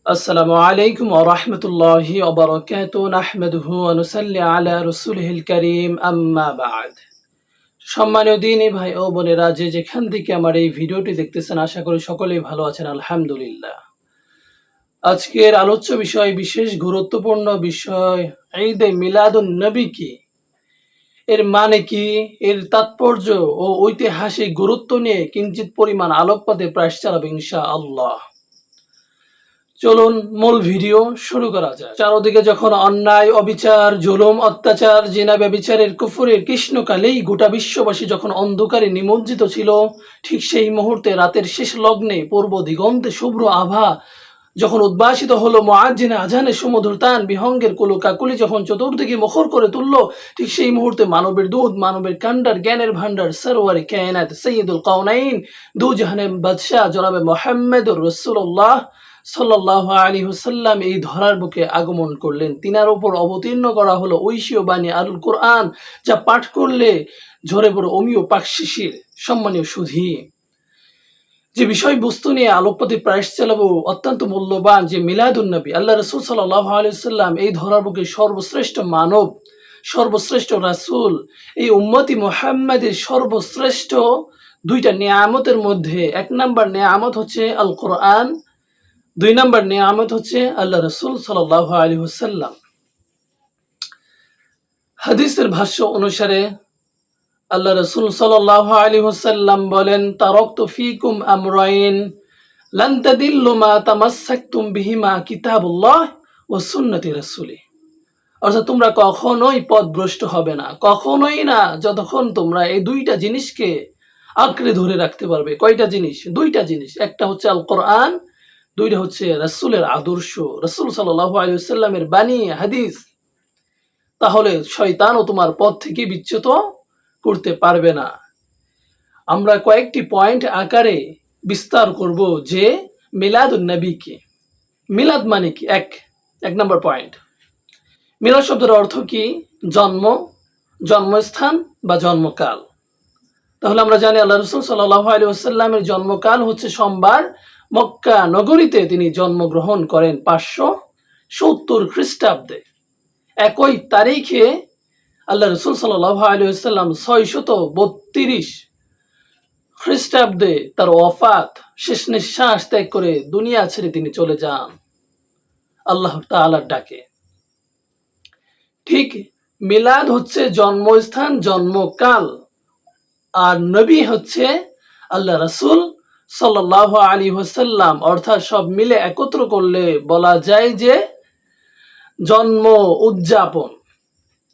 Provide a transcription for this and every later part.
আসসালামু আলাইকুম ওয়া রাহমাতুল্লাহি ওয়া বারাকাতুহু নাহমাদুহু ওয়া নুসাল্লি আলা রাসূলিহিল কারীম আম্মা বা'দ। সম্মানীয় দ্বীনী ভাই ও বোনেরা, যে যেখান থেকে আমার এই ভিডিওটি দেখতেছেন, আশা করি সকলেই ভালো আছেন আলহামদুলিল্লাহ। আজকের আলোচ্য বিষয়, বিশেষ গুরুত্বপূর্ণ বিষয়, ঈদে মিলাদুন নবী কি, এর মানে কি, এর তাৎপর্য ও ঐতিহাসিক গুরুত্ব নিয়ে কিঞ্চিত পরিমাণ আলোকপাতে প্রয়াস চালাবো ইনশাআল্লাহ। চলুন মূল ভিডিও শুরু করা যায়। চারদিকে যখন অন্যায়, অবিচার, জুলুম, অত্যাচার, জিনা, ব্যভিচারের, কুফরের কৃষ্ণকালেই গোটা বিশ্ববাসী যখন অন্ধকারে নিমজ্জিত ছিল, ঠিক সেই মুহূর্তে রাতের শেষ লগ্নে পূর্ব দিগন্তে শুভ্র আভা যখন উদ্ভাসিত হলো, মুআজ্জিনে আজানের সুমধুর তান বিহঙ্গের কুলুকাকুলি যখন চতুর্দিকে মুখর করে তুলল, ঠিক সেই মুহূর্তে মানবের দুধ, মানবের কান্ডার, জ্ঞানের ভান্ডার, সরওয়ারে কায়নাত, সৈয়দুল কাউনাইন, দু জাহানের বাদশাহ জনাবে মুহাম্মদুর রাসূলুল্লাহ সাল্লাল্লাহু আলাইহি ওয়াসাল্লাম এই ধরার বুকে আগমন করলেন। তিনার উপর অবতীর্ণ করা হলো ঐশীয় বাণী আল কোরআন, যা পাঠ করলে ঝরে পড়ে অমীয় পাকশিশির। সম্মানীয় সুধী, যে বিষয়বস্তু নিয়ে আলোকপাতে প্রয়াস চালাবো অত্যন্ত মূল্যবান, যে মিলাদুন নবী, আল্লাহ রাসূল সাল্লাল্লাহু আলাইহি ওয়াসাল্লাম এই ধরার বুকে সর্বশ্রেষ্ঠ মানব, সর্বশ্রেষ্ঠ রাসূল, এই উম্মতি মুহাম্মাদের সর্বশ্রেষ্ঠ দুইটা নিয়ামতের মধ্যে এক নাম্বার নিয়ামত হচ্ছে আল কোরআন, দুই নাম্বার নিয়ামত হচ্ছে আল্লাহ রাসূল সাল্লাল্লাহু আলাইহি ওয়াসাল্লাম। হাদিসের ভাষ্য অনুসারে আল্লাহ রাসূল সাল্লাল্লাহু আলাইহি ওয়াসাল্লাম বলেন, তারাকতু ফীকুম আমরাইন লান তাদিল্লু মা তামাসসাকতুম বিহিমা কিতাবুল্লাহ ওয়া সুন্নতি রাসূলি। অর্থাৎ তোমরা কখনোই পথভ্রষ্ট হবে না, কখনোই না, যতক্ষণ তোমরা এই দুইটা জিনিসকে আঁকড়ে ধরে রাখতে পারবে। কয়টা জিনিস? দুইটা জিনিস। একটা হচ্ছে আল কোরআন, দুইটা হচ্ছে রাসূলের আদর্শ, রাসূল সাল্লাল্লাহু আলাইহি ওয়াসাল্লামের বাণী হাদিস। তাহলে শয়তানও তোমার পথ থেকে বিচ্যুত করতে পারবে না। আমরা কয়েকটি পয়েন্ট আকারে বিস্তার করব যে মিলাদুন নবী কি। মিলাদ মানে কি? এক নম্বর পয়েন্ট, মিলাদ শব্দের অর্থ কি? জন্ম, জন্মস্থান বা জন্মকাল। তাহলে আমরা জানি আল্লাহ রাসূল সাল্লাল্লাহু আলাইহি ওয়াসাল্লামের জন্মকাল হচ্ছে সোমবার, মক্কা নগরীতে তিনি জন্মগ্রহণ করেন 570 খ্রিস্টাব্দে। একই তারিখে আল্লাহ রাসূল সাল্লাল্লাহু আলাইহি ওয়াসাল্লাম 632 খ্রিস্টাব্দে তার ওয়াফাত, শেষ নিঃশ্বাস ত্যাগ করে দুনিয়া ছেড়ে তিনি চলে যান আল্লাহ তাআলার ডাকে। ঠিক মিলাদ হচ্ছে জন্মস্থান, জন্মকাল, আর নবী হচ্ছে আল্লাহ রাসূল সাল্লাল্লাহু আলাইহি ওয়াসাল্লাম। অর্থাৎ সব মিলে একত্র করলে বলা যায় যে জন্ম উদযাপন,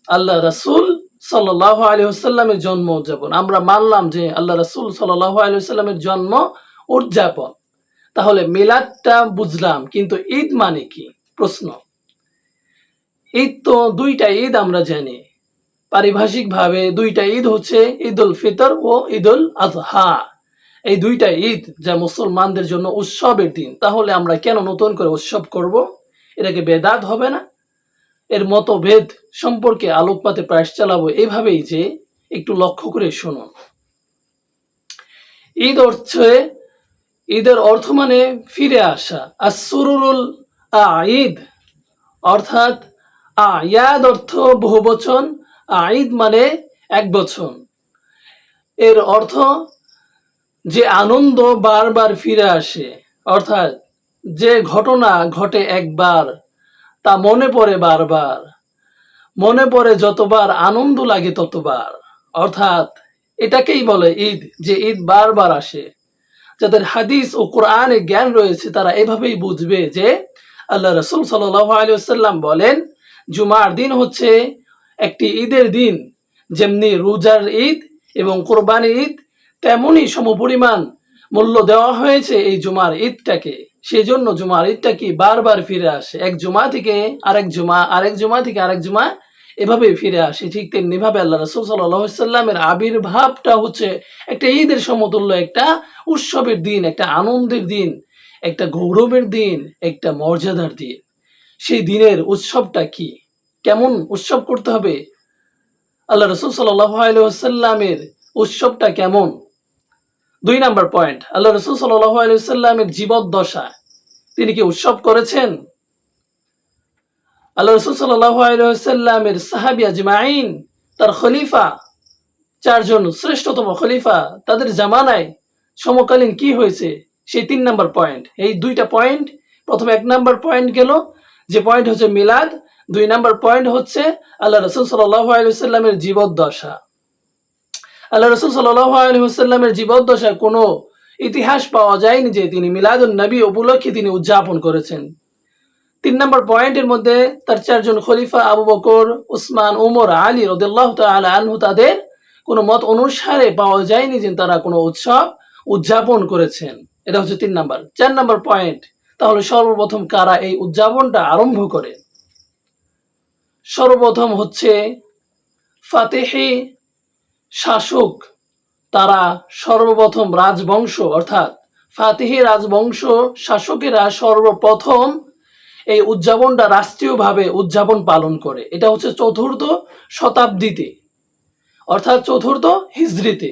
আল্লাহ রাসূল সাল্লাল্লাহু আলাইহি ওয়াসাল্লামের জন্ম উদযাপন। আমরা মানলাম যে আল্লাহ রাসূল সাল্লাল্লাহু আলাইহি ওয়াসাল্লামের জন্ম উদযাপন। তাহলে মিলাদটা বুঝলাম, কিন্তু ঈদ মানে কি? প্রশ্ন। ঈদ তো দুইটা ঈদ আমরা জানি, পারিভাষিকভাবে দুইটা ঈদ হচ্ছে ঈদুল ফিতর ও ঈদুল আযহা। এই দুইটা ঈদ যা মুসলমানদের জন্য উৎসবের দিন। তাহলে আমরা কেন নতুন করে উৎসব করব? এটাকে বেদাত হবে না? এর মতভেদ সম্পর্কে আলোকপাতে প্রয়াস চালাবো এভাবেই যে একটু লক্ষ্য করে শুনুন। ঈদ হচ্ছে, ঈদের অর্থ মানে ফিরে আসা। আসরুরুল আঈদ, অর্থাৎ আয়াদ অর্থ বহুবচন, আঈদ মানে এক বচন। এর অর্থ যে আনন্দ বারবার ফিরে আসে, অর্থাৎ যে ঘটনা ঘটে একবার তা মনে পড়ে বারবার, মনে পড়ে যতবার আনন্দ লাগে ততবার। অর্থাৎ এটাকেই বলে ঈদ, যে ঈদ বারবার আসে। যাদের হাদিস ও কোরআনে জ্ঞান রয়েছে তারা এভাবেই বুঝবে যে আল্লাহ রাসূল সাল্লাল্লাহু আলাইহি ওয়াসাল্লাম বলেন, জুমার দিন হচ্ছে একটি ঈদের দিন। যেমনি রোজার ঈদ এবং কোরবানির ঈদ, তেমনই সমপরিমাণ মূল্য দেওয়া হয়েছে এই জুমার ঈদটাকে। সেই জন্য জুমার ঈদটা কি বারবার ফিরে আসে, এক জুমা থেকে আরেক জুমা, আরেক জুমা থেকে আরেক জুমা, এভাবে ফিরে আসে। ঠিক তেমনি ভাবে আল্লাহ রাসূল সাল্লাল্লাহু আলাইহি ওয়াসাল্লামের আবির্ভাবটা হচ্ছে একটা ঈদের সমতুল্য, একটা উৎসবের দিন, একটা আনন্দের দিন, একটা গৌরবের দিন, একটা মর্যাদার দিন। সেই দিনের উৎসবটা কি, কেমন উৎসব করতে হবে? আল্লাহ রাসূল সাল্লাল্লাহু আলাইহি ওয়াসাল্লামের উৎসবটা কেমন? 2 নাম্বার পয়েন্ট, আল্লাহ রাসূল সাল্লাল্লাহু আলাইহি ওয়াসাল্লামের জীবদ্দশা, তিনি কি উৎসব করেছেন? আল্লাহ রাসূল সাল্লাল্লাহু আলাইহি ওয়াসাল্লামের সাহাবী আজমাইন, তার খলিফা, চারজন শ্রেষ্ঠতম খলিফা, তাদের জামানায় সমকালীন কি হয়েছে সেই 3 নাম্বার পয়েন্ট। এই 2টা পয়েন্ট, প্রথম 1 নাম্বার পয়েন্ট গেল, যে পয়েন্ট হচ্ছে মিলাদ। 2 নাম্বার পয়েন্ট হচ্ছে আল্লাহ রাসূল সাল্লাল্লাহু আলাইহি ওয়াসাল্লামের জীবদ্দশা। আল্লাহ রাসূল সাল্লাল্লাহু আলাইহি ওয়াসাল্লামের জীবদ্দশায় কোনো ইতিহাস পাওয়া যায়নি যে তিনি মিলাদুন নবী উপলক্ষে তিনি উদযাপন করেছেন। 3 নম্বর পয়েন্টের মধ্যে তার চারজন খলিফা আবু বকর, উসমান, উমর, আলী রাদিয়াল্লাহু তাআলা আনহু, তাদের কোনো মত অনুসারে পাওয়া যায়নি যে তারা কোনো উৎসব উদযাপন করেছেন। এটা হচ্ছে 3 নাম্বার। 4 নাম্বার পয়েন্ট, তাহলে সর্বপ্রথম কারা এই উদযাপনটা আরম্ভ করে? সর্বপ্রথম হচ্ছে ফাতেহি শাসক, তারা সর্বপ্রথম রাজবংশ অর্থাৎ ফাতেহি রাজবংশ শাসকেরা সর্বপ্রথম এই উদযাপনটা রাষ্ট্রীয়ভাবে উদযাপন পালন করে। এটা হচ্ছে 4র্থ শতাব্দীতে অর্থাৎ 4র্থ হিজরিতে।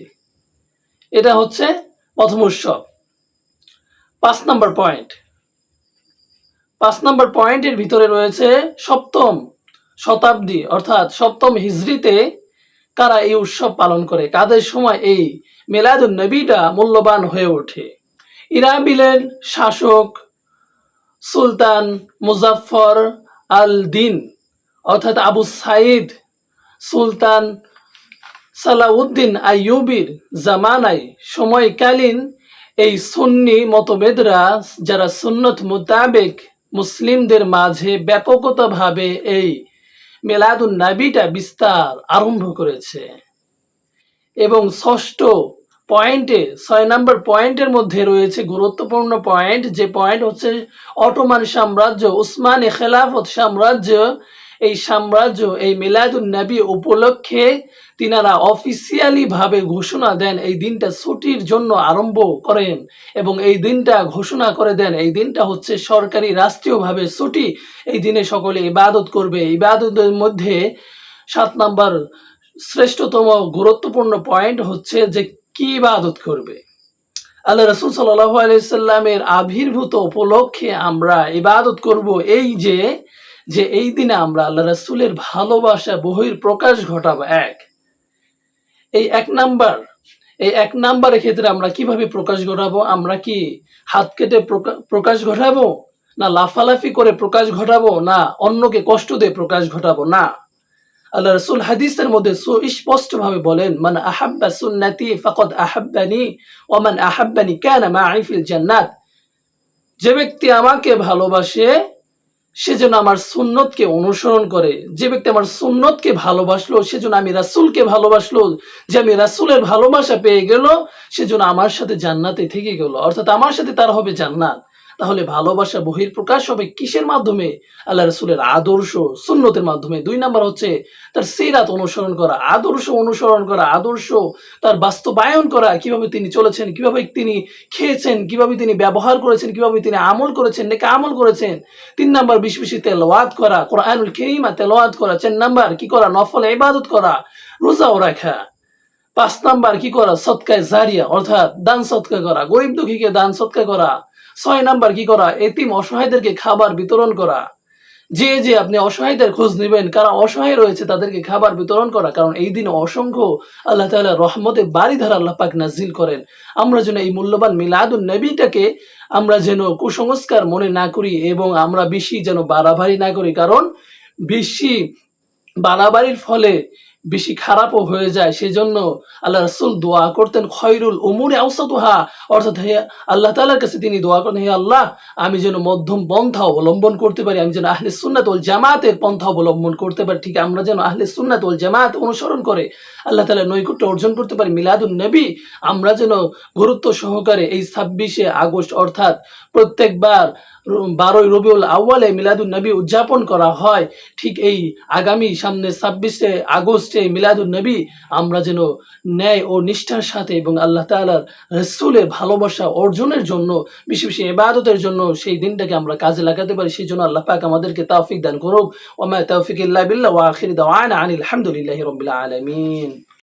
এটা হচ্ছে প্রথম উৎসব। 5 নম্বর পয়েন্ট, 5 নম্বর পয়েন্টের ভিতরে রয়েছে 7ম শতাব্দী অর্থাৎ 7ম হিজরিতে কারা এই উৎসব পালন করে, কাদের সময় এই মিলাদুন নবীটা মূল্যবান হয়ে ওঠে। ইরাবিলের শাসক সুলতান মুজাফফর আল দিন অর্থাৎ আবু সাইদ সুলতান সালাউদ্দিন আইয়ুবির জামানায় সময়কালীন এই সুন্নি মতভেদরা, যারা সুন্নত মোতাবেক মুসলিমদের মাঝে ব্যাপকতাভাবে এই মিলাদুন নবীটা বিস্তার আরম্ভ করেছে। এবং 6ষ্ঠ পয়েন্টে 6 নম্বর পয়েন্টের মধ্যে রয়েছে গুরুত্বপূর্ণ পয়েন্ট, যে পয়েন্ট হচ্ছে অটোমান সাম্রাজ্য, উসমানী খেলাফত সাম্রাজ্য, এই সাম্রাজ্য এই মিলাদুন নবী উপলক্ষে তিনারা অফিসিয়ালি ভাবে ঘোষণা দেন, এই দিনটা ছুটির জন্য আরম্ভ করেন এবং এই দিনটা ঘোষণা করে দেন এই দিনটা হচ্ছে সরকারি রাষ্ট্রীয়ভাবে ছুটি। এই দিনে সকলে ইবাদত করবে। ইবাদতের মধ্যে 7 নম্বর শ্রেষ্ঠতম গুরুত্বপূর্ণ পয়েন্ট হচ্ছে যে কি ইবাদত করবে। আল্লাহ রাসূল সাল্লাল্লাহু আলাইহি সাল্লামের আবির্ভূত উপলক্ষে আমরা ইবাদত করব এই যে এই দিনে আমরা আল্লাহ রাসূলের ভালোবাসা বহির প্রকাশ ঘটাবো। এই 1 নাম্বারের ক্ষেত্রে আমরা কিভাবে প্রকাশ ঘটাবো? আমরা কি হাত কেটে প্রকাশ ঘটাবো, না লাফালাফি করে প্রকাশ ঘটাবো, না অন্যকে কষ্ট দিয়ে প্রকাশ ঘটাবো? না, আল্লাহ রাসূল হাদিসের মধ্যে সুস্পষ্টভাবে বলেন, মান আহাব্বা সুন্নতি ফাকাদ আহাব্বানি ওয়া মান আহাব্বানি কানা মা'i ফিল জান্নাত। যে ব্যক্তি আমাকে ভালোবাসে সে যেন আমার সুন্নতকে অনুসরণ করে। যে ব্যক্তি আমার সুন্নতকে ভালোবাসলো সেজন্য আমি রাসূলকে ভালোবাসলো। যে আমি রাসূলের ভালোবাসা পেয়ে গেল সেজন্য আমার সাথে জান্নাতে থেকে গেল, অর্থাৎ আমার সাথে তার হবে জান্নাত। তাহলে ভালোবাসা বহির্প্রকাশ হবে কিসের মাধ্যমে? আল্লাহ রাসূলের আদর্শ সুন্নতের মাধ্যমে। 2 নাম্বার হচ্ছে তার সিরাত অনুসরণ করা, আদর্শ অনুসরণ করা, আদর্শ তার বাস্তবায়ন করা, কিভাবে তিনি চলেছেন, কিভাবে তিনি খেয়েছেন, কিভাবে তিনি ব্যবহার করেছেন, কিভাবে তিনি আমল করেছেন, নেক আমল করেছেন। 3 নাম্বার বেশি বেশি তেলাওয়াত করা, কোরআনুল কারীমা তেলাওয়াত করা। 4 নাম্বার কি করা? নফল ইবাদত করা, রোজাও রাখা। 5 নাম্বার কি করা? সদকায়ে জারিয়া অর্থাৎ দান সদকা করা, গরিব দুঃখীকে দান সদকা করা। 6 নাম্বার কি করা? এতিম অসহায়দেরকে খাবার বিতরণ করা। যে আপনি অসহায়দের খোঁজ নেবেন, কারা অসহায় রয়েছে তাদেরকে খাবার বিতরণ করা, কারণ এই দিনে অসংখ্য আল্লাহ তাআলা রহমতের বারিধারা আল্লাহ পাক নাজিল করেন। আমরা যেন এই মূল্যবান মিলাদুন নবীটাকে আমরা যেন কুসংস্কার মনে না করি এবং আমরা বেশি যেন বাড়াবাড়ি না করি, কারণ বেশি বাড়াবাড়ির ফলে বেশি খারাপও হয়ে যায়। সেজন্য আল্লাহ রাসূল দোয়া করতেন খয়রুল উমুরি আওসাতুহা, অর্থাৎ হে আল্লাহ তাআলার কাছে তিনি দোয়া করেন, হে আল্লাহ আমি যেন মধ্যম পন্থা অবলম্বন করতে পারি, আমি যেন আহলে সুন্নাত ওয়াল জামাতের পন্থা অবলম্বন করতে পারি। ঠিক আমরা যেন আহলে সুন্নাত ওয়াল জামাত অনুসরণ করে আল্লাহ তাআলার নৈকট্য অর্জন করতে পারি। মিলাদুন নবী আমরা যেন গুরুত্ব সহকারে এই 26শে আগস্ট অর্থাৎ প্রত্যেকবার 12ই রবিউল আউয়ালে মিলাদুন নবী উদযাপন করা হয়, ঠিক এই আগামী সামনে 26শে আগস্টে মিলাদুন নবী আমরা যেন ন্যায় ও নিষ্ঠার সাথে এবং আল্লাহ তাআলার রাসূলের ভালোবাসা অর্জনের জন্য বেশি বেশি ইবাদতের জন্য সেই দিনটাকে আমরা কাজে লাগাতে পারি। সেই জন্য আল্লাহ পাক আমাদেরকে তৌফিক দান করুক। ওয়া মা তৌফিক ইল্লা বিল্লাহ ওয়া আখির দাওয়ানা আনিল হামদুলিল্লাহি রাব্বিল আলামিন।